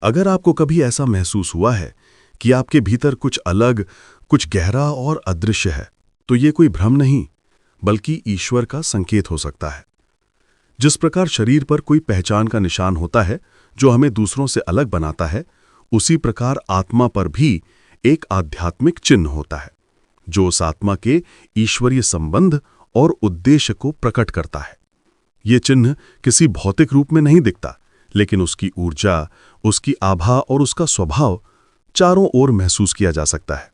अगर आपको कभी ऐसा महसूस हुआ है कि आपके भीतर कुछ अलग, कुछ गहरा और अदृश्य है, तो ये कोई भ्रम नहीं, बल्कि ईश्वर का संकेत हो सकता है। जिस प्रकार शरीर पर कोई पहचान का निशान होता है जो हमें दूसरों से अलग बनाता है, उसी प्रकार आत्मा पर भी एक आध्यात्मिक चिन्ह होता है जो उस आत्मा के ईश्वरीय संबंध और उद्देश्य को प्रकट करता है। ये चिन्ह किसी भौतिक रूप में नहीं दिखता, लेकिन उसकी ऊर्जा, उसकी आभा और उसका स्वभाव चारों ओर महसूस किया जा सकता है।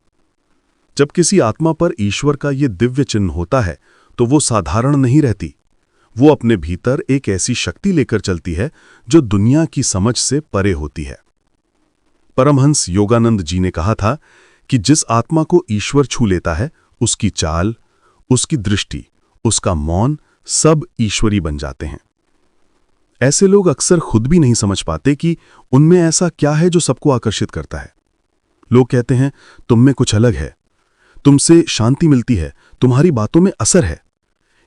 जब किसी आत्मा पर ईश्वर का ये दिव्य चिन्ह होता है तो वो साधारण नहीं रहती। वो अपने भीतर एक ऐसी शक्ति लेकर चलती है जो दुनिया की समझ से परे होती है। परमहंस योगानंद जी ने कहा था कि जिस आत्मा को ईश्वर छू लेता है, उसकी चाल, उसकी दृष्टि, उसका मौन सब ईश्वरी बन जाते हैं। ऐसे लोग अक्सर खुद भी नहीं समझ पाते कि उनमें ऐसा क्या है जो सबको आकर्षित करता है। लोग कहते हैं, तुम में कुछ अलग है, तुमसे शांति मिलती है, तुम्हारी बातों में असर है।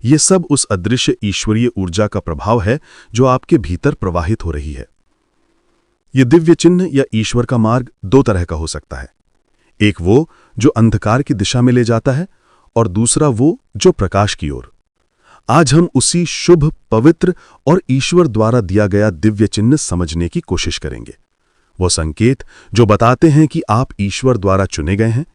ये सब उस अदृश्य ईश्वरीय ऊर्जा का प्रभाव है जो आपके भीतर प्रवाहित हो रही है। ये दिव्य चिन्ह या ईश्वर का मार्ग दो तरह का हो सकता है। एक वो जो अंधकार की दिशा में ले जाता है, और दूसरा वो जो प्रकाश की ओर। आज हम उसी शुभ, पवित्र और ईश्वर द्वारा दिया गया दिव्य चिन्ह समझने की कोशिश करेंगे। वो संकेत जो बताते हैं कि आप ईश्वर द्वारा चुने गए हैं,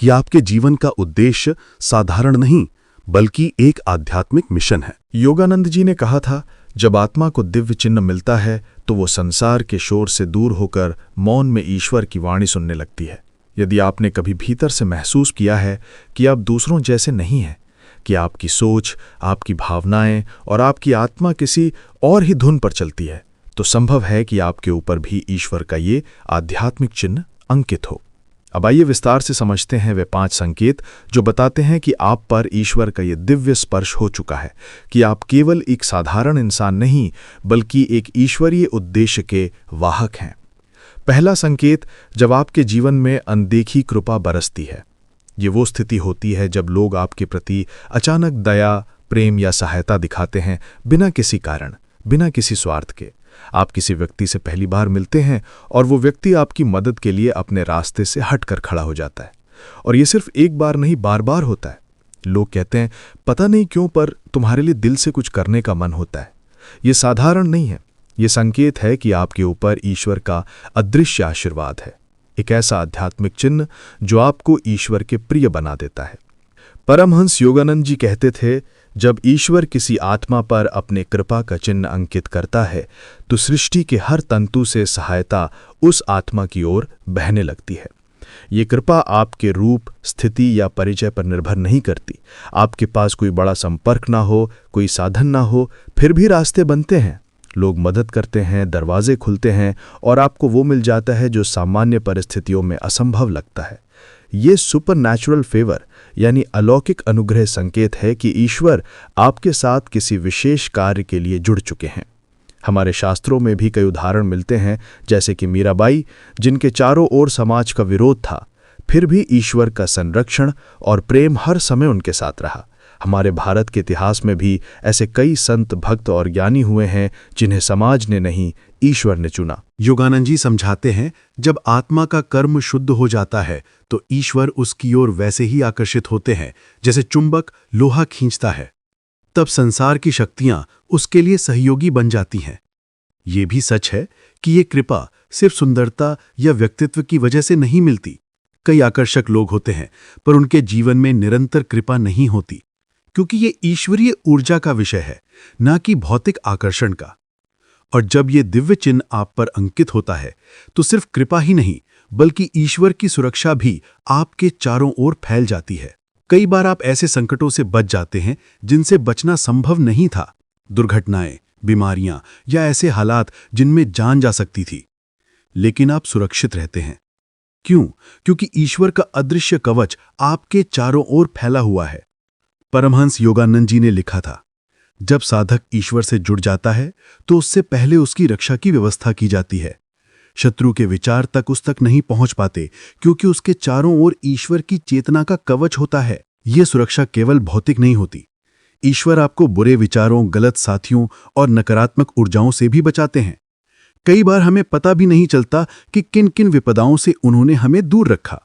कि आपके जीवन का उद्देश्य साधारण नहीं बल्कि एक आध्यात्मिक मिशन है। योगानंद जी ने कहा था, जब आत्मा को दिव्य चिन्ह मिलता है तो वो संसार के शोर से दूर होकर मौन में ईश्वर की वाणी सुनने लगती है। यदि आपने कभी भीतर से महसूस किया है कि आप दूसरों जैसे नहीं हैं, कि आपकी सोच, आपकी भावनाएं और आपकी आत्मा किसी और ही धुन पर चलती है, तो संभव है कि आपके ऊपर भी ईश्वर का ये आध्यात्मिक चिन्ह अंकित हो। अब आइए विस्तार से समझते हैं वे 5 संकेत जो बताते हैं कि आप पर ईश्वर का ये दिव्य स्पर्श हो चुका है, कि आप केवल एक साधारण इंसान नहीं बल्कि एक ईश्वरीय उद्देश्य के वाहक हैं। पहला संकेत, जब आपके जीवन में अनदेखी कृपा बरसती है। ये वो स्थिति होती है जब लोग आपके प्रति अचानक दया, प्रेम या सहायता दिखाते हैं, बिना किसी कारण, बिना किसी स्वार्थ के। आप किसी व्यक्ति से पहली बार मिलते हैं और वो व्यक्ति आपकी मदद के लिए अपने रास्ते से हटकर खड़ा हो जाता है। और ये सिर्फ एक बार नहीं, बार बार होता है। लोग कहते हैं, पता नहीं क्यों, पर तुम्हारे लिए दिल से कुछ करने का मन होता है। ये साधारण नहीं है, ये संकेत है कि आपके ऊपर ईश्वर का अदृश्य आशीर्वाद है, एक ऐसा आध्यात्मिक चिन्ह जो आपको ईश्वर के प्रिय बना देता है। परमहंस योगानंद जी कहते थे, जब ईश्वर किसी आत्मा पर अपने कृपा का चिन्ह अंकित करता है तो सृष्टि के हर तंतु से सहायता उस आत्मा की ओर बहने लगती है। ये कृपा आपके रूप, स्थिति या परिचय पर निर्भर नहीं करती। आपके पास कोई बड़ा संपर्क ना हो, कोई साधन ना हो, फिर भी रास्ते बनते हैं। लोग मदद करते हैं, दरवाजे खुलते हैं और आपको वो मिल जाता है जो सामान्य परिस्थितियों में असंभव लगता है। ये सुपरनैचुरल फेवर यानी अलौकिक अनुग्रह संकेत है कि ईश्वर आपके साथ किसी विशेष कार्य के लिए जुड़ चुके हैं। हमारे शास्त्रों में भी कई उदाहरण मिलते हैं, जैसे कि मीराबाई, जिनके चारों ओर समाज का विरोध था, फिर भी ईश्वर का संरक्षण और प्रेम हर समय उनके साथ रहा। हमारे भारत के इतिहास में भी ऐसे कई संत, भक्त और ज्ञानी हुए हैं जिन्हें समाज ने नहीं, ईश्वर ने चुना। योगानंद जी समझाते हैं, जब आत्मा का कर्म शुद्ध हो जाता है तो ईश्वर उसकी ओर वैसे ही आकर्षित होते हैं जैसे चुंबक लोहा खींचता है। तब संसार की शक्तियां उसके लिए सहयोगी बन जाती हैं। ये भी सच है कि ये कृपा सिर्फ सुंदरता या व्यक्तित्व की वजह से नहीं मिलती। कई आकर्षक लोग होते हैं पर उनके जीवन में निरंतर कृपा नहीं होती, क्योंकि ये ईश्वरीय ऊर्जा का विषय है, न कि भौतिक आकर्षण का। और जब ये दिव्य चिन्ह आप पर अंकित होता है तो सिर्फ कृपा ही नहीं बल्कि ईश्वर की सुरक्षा भी आपके चारों ओर फैल जाती है। कई बार आप ऐसे संकटों से बच जाते हैं जिनसे बचना संभव नहीं था। दुर्घटनाएं, बीमारियां या ऐसे हालात जिनमें जान जा सकती थी, लेकिन आप सुरक्षित रहते हैं। क्यों? क्योंकि ईश्वर का अदृश्य कवच आपके चारों ओर फैला हुआ है। परमहंस योगानंद जी ने लिखा था, जब साधक ईश्वर से जुड़ जाता है तो उससे पहले उसकी रक्षा की व्यवस्था की जाती है। शत्रु के विचार तक उस तक नहीं पहुंच पाते, क्योंकि उसके चारों ओर ईश्वर की चेतना का कवच होता है। यह सुरक्षा केवल भौतिक नहीं होती। ईश्वर आपको बुरे विचारों, गलत साथियों और नकारात्मक ऊर्जाओं से भी बचाते हैं। कई बार हमें पता भी नहीं चलता कि किन किन विपदाओं से उन्होंने हमें दूर रखा,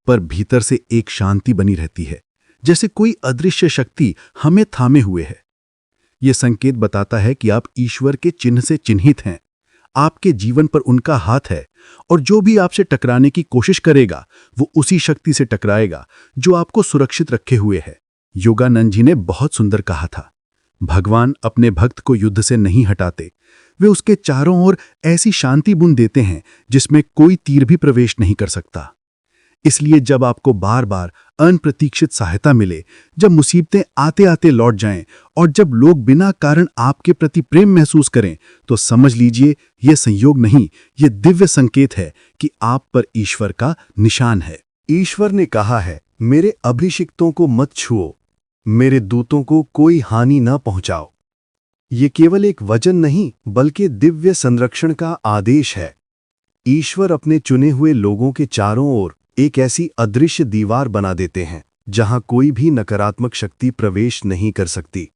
पर भीतर से एक शांति बनी रहती है, जैसे कोई अदृश्य शक्ति हमें थामे हुए है। यह संकेत बताता है कि आप ईश्वर के चिन्ह से चिन्हित हैं, आपके जीवन पर उनका हाथ है, और जो भी आपसे टकराने की कोशिश करेगा वो उसी शक्ति से टकराएगा जो आपको सुरक्षित रखे हुए है। योगानंद जी ने बहुत सुंदर कहा था, भगवान अपने भक्त को युद्ध से नहीं हटाते, वे उसके चारों ओर ऐसी शांति बूंद देते हैं जिसमें कोई तीर भी प्रवेश नहीं कर सकता। इसलिए जब आपको बार बार अनप्रतीक्षित सहायता मिले, जब मुसीबतें आते आते लौट जाएं और जब लोग बिना कारण आपके प्रति प्रेम महसूस करें, तो समझ लीजिए यह संयोग नहीं, यह दिव्य संकेत है कि आप पर ईश्वर का निशान है। ईश्वर ने कहा है, मेरे अभिषिक्तों को मत छुओ, मेरे दूतों को कोई हानि न पहुंचाओ। ये केवल एक वचन नहीं बल्कि दिव्य संरक्षण का आदेश है। ईश्वर अपने चुने हुए लोगों के चारों ओर एक ऐसी अदृश्य दीवार बना देते हैं जहां कोई भी नकारात्मक शक्ति प्रवेश नहीं कर सकती।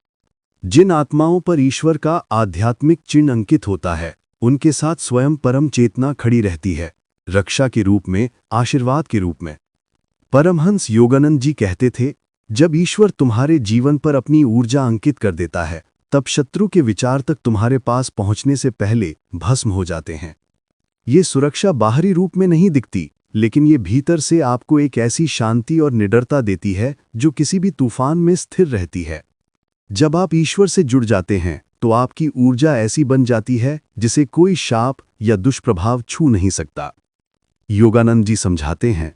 जिन आत्माओं पर ईश्वर का आध्यात्मिक चिन्ह अंकित होता है, उनके साथ स्वयं परम चेतना खड़ी रहती है, रक्षा के रूप में, आशीर्वाद के रूप में। परमहंस योगानंद जी कहते थे, जब ईश्वर तुम्हारे जीवन पर अपनी ऊर्जा अंकित कर देता है, तब शत्रु के विचार तक तुम्हारे पास पहुंचने से पहले भस्म हो जाते हैं। ये सुरक्षा बाहरी रूप में नहीं दिखती, लेकिन ये भीतर से आपको एक ऐसी शांति और निडरता देती है जो किसी भी तूफान में स्थिर रहती है। जब आप ईश्वर से जुड़ जाते हैं तो आपकी ऊर्जा ऐसी बन जाती है जिसे कोई शाप या दुष्प्रभाव छू नहीं सकता। योगानंद जी समझाते हैं,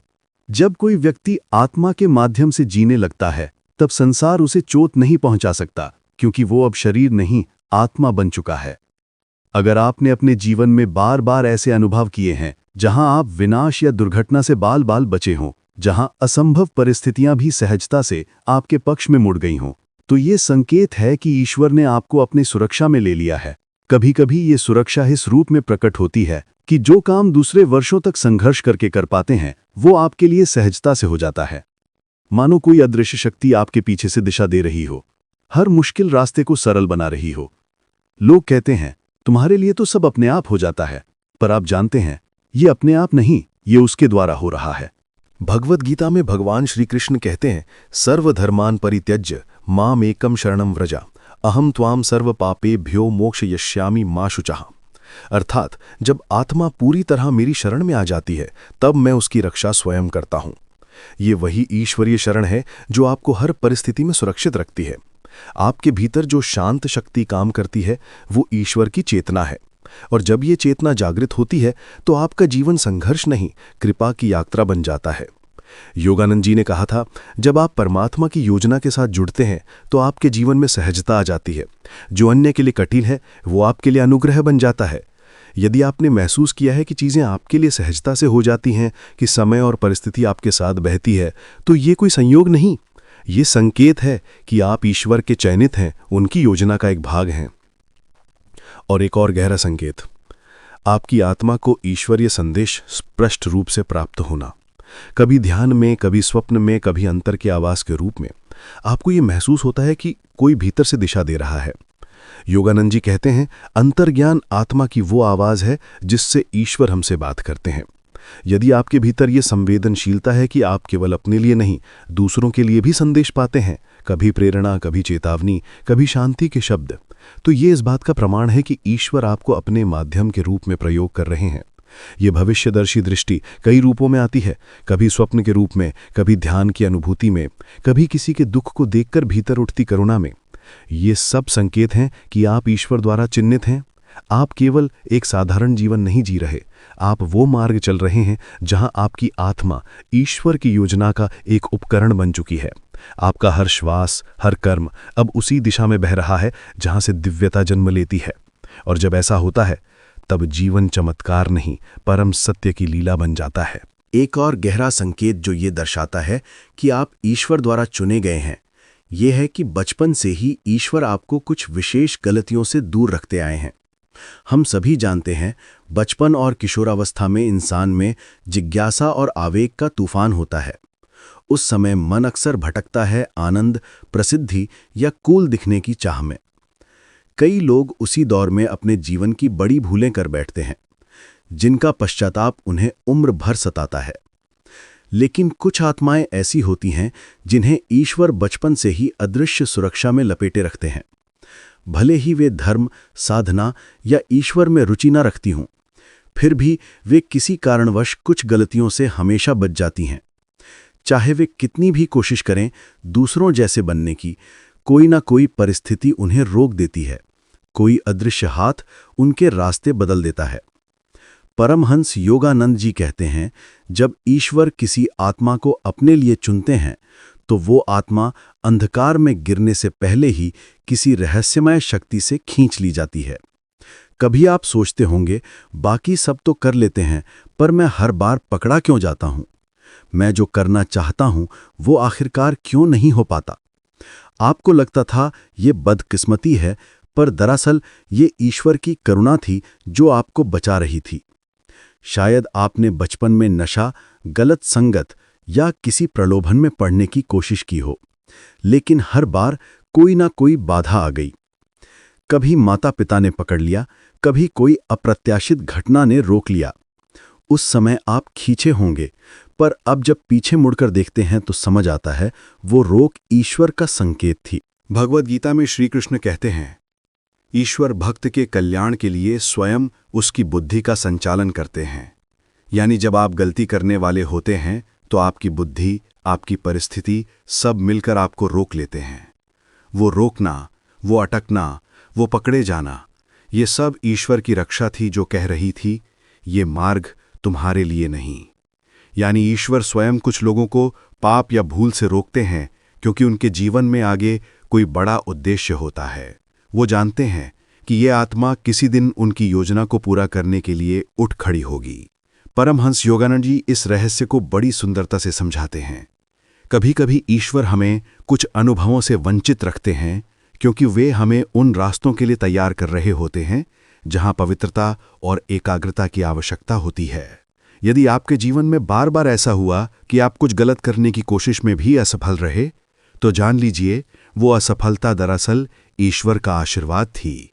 जब कोई व्यक्ति आत्मा के माध्यम से जीने लगता है, तब संसार उसे चोट नहीं पहुंचा सकता, क्योंकि वो अब शरीर नहीं, आत्मा बन चुका है। अगर आपने अपने जीवन में बार बार ऐसे अनुभव किए हैं जहां आप विनाश या दुर्घटना से बाल बाल बचे हों, जहां असंभव परिस्थितियां भी सहजता से आपके पक्ष में मुड़ गई हों, तो ये संकेत है कि ईश्वर ने आपको अपनी सुरक्षा में ले लिया है। कभी कभी ये सुरक्षा इस रूप में प्रकट होती है कि जो काम दूसरे वर्षों तक संघर्ष करके कर पाते हैं, वो आपके लिए सहजता से हो जाता है। मानो कोई अदृश्य शक्ति आपके पीछे से दिशा दे रही हो, हर मुश्किल रास्ते को सरल बना रही हो। लोग कहते हैं, तुम्हारे लिए तो सब अपने आप हो जाता है, पर आप जानते हैं ये अपने आप नहीं, ये उसके द्वारा हो रहा है। भगवद गीता में भगवान श्री कृष्ण कहते हैं, सर्वधर्मान परित्यज्य माम एकम शरणम व्रजा अहम त्वाम सर्व पापेभ्यो मोक्षयिष्यामि मा शुचः। अर्थात जब आत्मा पूरी तरह मेरी शरण में आ जाती है, तब मैं उसकी रक्षा स्वयं करता हूं। ये वही ईश्वरीय शरण है जो आपको हर परिस्थिति में सुरक्षित रखती है। आपके भीतर जो शांत शक्ति काम करती है वो ईश्वर की चेतना है, और जब ये चेतना जागृत होती है तो आपका जीवन संघर्ष नहीं, कृपा की यात्रा बन जाता है। योगानंद जी ने कहा था, जब आप परमात्मा की योजना के साथ जुड़ते हैं तो आपके जीवन में सहजता आ जाती है। जो अन्य के लिए कठिन है वो आपके लिए अनुग्रह बन जाता है। यदि आपने महसूस किया है कि चीज़ें आपके लिए सहजता से हो जाती हैं, कि समय और परिस्थिति आपके साथ बहती है, तो ये कोई संयोग नहीं, ये संकेत है कि आप ईश्वर के चयनित हैं, उनकी योजना का एक भाग हैं। और एक और गहरा संकेत, आपकी आत्मा को ईश्वरीय संदेश स्पष्ट रूप से प्राप्त होना। कभी ध्यान में, कभी स्वप्न में, कभी अंतर के आवाज के रूप में आपको ये महसूस होता है कि कोई भीतर से दिशा दे रहा है। योगानंद जी कहते हैं, अंतर्ज्ञान आत्मा की वो आवाज है जिससे ईश्वर हमसे बात करते हैं। यदि आपके भीतर ये संवेदनशीलता है कि आप केवल अपने लिए नहीं, दूसरों के लिए भी संदेश पाते हैं, कभी प्रेरणा, कभी चेतावनी, कभी शांति के शब्द, तो ये इस बात का प्रमाण है कि ईश्वर आपको अपने माध्यम के रूप में प्रयोग कर रहे हैं। ये भविष्यदर्शी दृष्टि कई रूपों में आती है, कभी स्वप्न के रूप में, कभी ध्यान की अनुभूति में, कभी किसी के दुख को देखकर भीतर उठती करुणा में। ये सब संकेत हैं कि आप ईश्वर द्वारा चिन्हित हैं। आप केवल एक साधारण जीवन नहीं जी रहे, आप वो मार्ग चल रहे हैं जहां आपकी आत्मा ईश्वर की योजना का एक उपकरण बन चुकी है। आपका हर श्वास, हर कर्म अब उसी दिशा में बह रहा है जहां से दिव्यता जन्म लेती है। और जब ऐसा होता है तब जीवन चमत्कार नहीं, परम सत्य की लीला बन जाता है। एक और गहरा संकेत जो ये दर्शाता है कि आप ईश्वर द्वारा चुने गए हैं, ये है कि बचपन से ही ईश्वर आपको कुछ विशेष गलतियों से दूर रखते आए हैं। हम सभी जानते हैं, बचपन और किशोरावस्था में इंसान में जिज्ञासा और आवेग का तूफान होता है। उस समय मन अक्सर भटकता है आनंद, प्रसिद्धि या कूल दिखने की चाह में। कई लोग उसी दौर में अपने जीवन की बड़ी भूलें कर बैठते हैं, जिनका पश्चाताप उन्हें उम्र भर सताता है। लेकिन कुछ आत्माएं ऐसी होती हैं जिन्हें ईश्वर बचपन से ही अदृश्य सुरक्षा में लपेटे रखते हैं। भले ही वे धर्म, साधना या ईश्वर में रुचि न रखती हों, फिर भी वे किसी कारणवश कुछ गलतियों से हमेशा बच जाती हैं। चाहे वे कितनी भी कोशिश करें दूसरों जैसे बनने की, कोई ना कोई परिस्थिति उन्हें रोक देती है, कोई अदृश्य हाथ उनके रास्ते बदल देता है। परमहंस योगानंद जी कहते हैं, जब ईश्वर किसी आत्मा को अपने लिए चुनते हैं तो वो आत्मा अंधकार में गिरने से पहले ही किसी रहस्यमय शक्ति से खींच ली जाती है। कभी आप सोचते होंगे, बाकी सब तो कर लेते हैं, पर मैं हर बार पकड़ा क्यों जाता हूं? मैं जो करना चाहता हूं वो आखिरकार क्यों नहीं हो पाता? आपको लगता था ये बदकिस्मती है, पर दरअसल ये ईश्वर की करुणा थी जो आपको बचा रही थी। शायद आपने बचपन में नशा, गलत संगत या किसी प्रलोभन में पड़ने की कोशिश की हो, लेकिन हर बार कोई ना कोई बाधा आ गई। कभी माता पिता ने पकड़ लिया, कभी कोई अप्रत्याशित घटना ने रोक लिया। उस समय आप खींचे होंगे, पर अब जब पीछे मुड़कर देखते हैं तो समझ आता है वो रोक ईश्वर का संकेत थी। भगवद गीता में श्री कृष्ण कहते हैं, ईश्वर भक्त के कल्याण के लिए स्वयं उसकी बुद्धि का संचालन करते हैं। यानी जब आप गलती करने वाले होते हैं तो आपकी बुद्धि, आपकी परिस्थिति सब मिलकर आपको रोक लेते हैं। वो रोकना, वो अटकना, वो पकड़े जाना, ये सब ईश्वर की रक्षा थी जो कह रही थी, ये मार्ग तुम्हारे लिए नहीं। यानी ईश्वर स्वयं कुछ लोगों को पाप या भूल से रोकते हैं क्योंकि उनके जीवन में आगे कोई बड़ा उद्देश्य होता है। वो जानते हैं कि ये आत्मा किसी दिन उनकी योजना को पूरा करने के लिए उठ खड़ी होगी। परमहंस योगानंद जी इस रहस्य को बड़ी सुंदरता से समझाते हैं। कभी कभी ईश्वर हमें कुछ अनुभवों से वंचित रखते हैं क्योंकि वे हमें उन रास्तों के लिए तैयार कर रहे होते हैं जहां पवित्रता और एकाग्रता की आवश्यकता होती है। यदि आपके जीवन में बार बार ऐसा हुआ कि आप कुछ गलत करने की कोशिश में भी असफल रहे, तो जान लीजिए वो असफलता दरअसल ईश्वर का आशीर्वाद थी।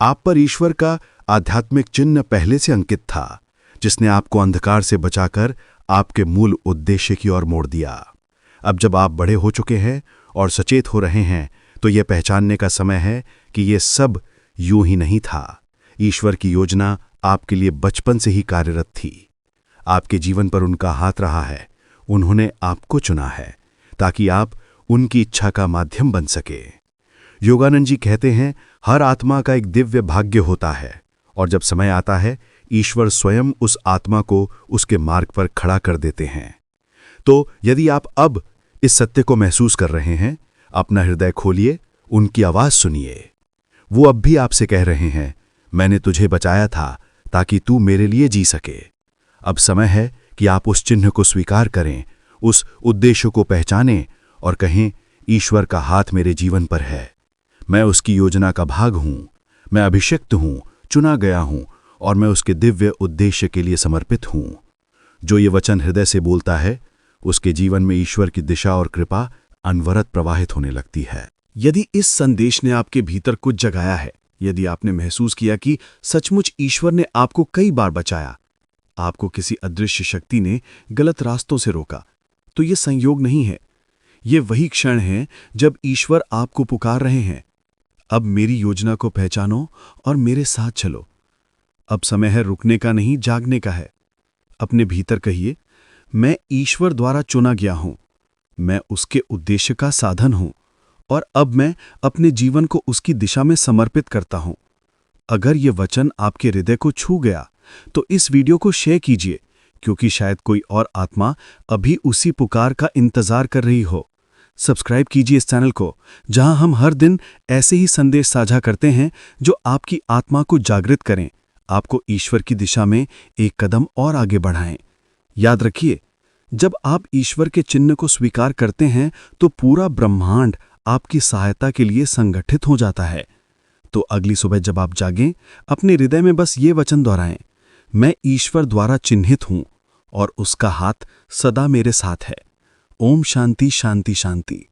आप पर ईश्वर का आध्यात्मिक चिन्ह पहले से अंकित था, जिसने आपको अंधकार से बचाकर आपके मूल उद्देश्य की ओर मोड़ दिया। अब जब आप बड़े हो चुके हैं और सचेत हो रहे हैं, तो यह पहचानने का समय है कि यह सब यूं ही नहीं था। ईश्वर की योजना आपके लिए बचपन से ही कार्यरत थी। आपके जीवन पर उनका हाथ रहा है। उन्होंने आपको चुना है ताकि आप उनकी इच्छा का माध्यम बन सके। योगानंद जी कहते हैं, हर आत्मा का एक दिव्य भाग्य होता है और जब समय आता है ईश्वर स्वयं उस आत्मा को उसके मार्ग पर खड़ा कर देते हैं। तो यदि आप अब इस सत्य को महसूस कर रहे हैं, अपना हृदय खोलिए, उनकी आवाज सुनिए। वो अब भी आपसे कह रहे हैं, मैंने तुझे बचाया था ताकि तू मेरे लिए जी सके। अब समय है कि आप उस चिन्ह को स्वीकार करें, उस उद्देश्य को पहचानें और कहें, ईश्वर का हाथ मेरे जीवन पर है। मैं उसकी योजना का भाग हूं, मैं अभिषिक्त हूं, चुना गया हूं और मैं उसके दिव्य उद्देश्य के लिए समर्पित हूं। जो ये वचन हृदय से बोलता है, उसके जीवन में ईश्वर की दिशा और कृपा अनवरत प्रवाहित होने लगती है। यदि इस संदेश ने आपके भीतर कुछ जगाया है, यदि आपने महसूस किया कि सचमुच ईश्वर ने आपको कई बार बचाया, आपको किसी अदृश्य शक्ति ने गलत रास्तों से रोका, तो ये संयोग नहीं है। ये वही क्षण है जब ईश्वर आपको पुकार रहे हैं, अब मेरी योजना को पहचानो और मेरे साथ चलो। अब समय है रुकने का नहीं, जागने का है। अपने भीतर कहिए, मैं ईश्वर द्वारा चुना गया हूं, मैं उसके उद्देश्य का साधन हूं और अब मैं अपने जीवन को उसकी दिशा में समर्पित करता हूं। अगर ये वचन आपके हृदय को छू गया तो इस वीडियो को शेयर कीजिए, क्योंकि शायद कोई और आत्मा अभी उसी पुकार का इंतजार कर रही हो। सब्सक्राइब कीजिए इस चैनल को, जहां हम हर दिन ऐसे ही संदेश साझा करते हैं जो आपकी आत्मा को जागृत करें, आपको ईश्वर की दिशा में एक कदम और आगे बढ़ाएं। याद रखिए, जब आप ईश्वर के चिन्ह को स्वीकार करते हैं तो पूरा ब्रह्मांड आपकी सहायता के लिए संगठित हो जाता है। तो अगली सुबह जब आप जागें, अपने हृदय में बस ये वचन दोहराएं, मैं ईश्वर द्वारा चिन्हित हूं और उसका हाथ सदा मेरे साथ है। ओम शांति शांति शांति।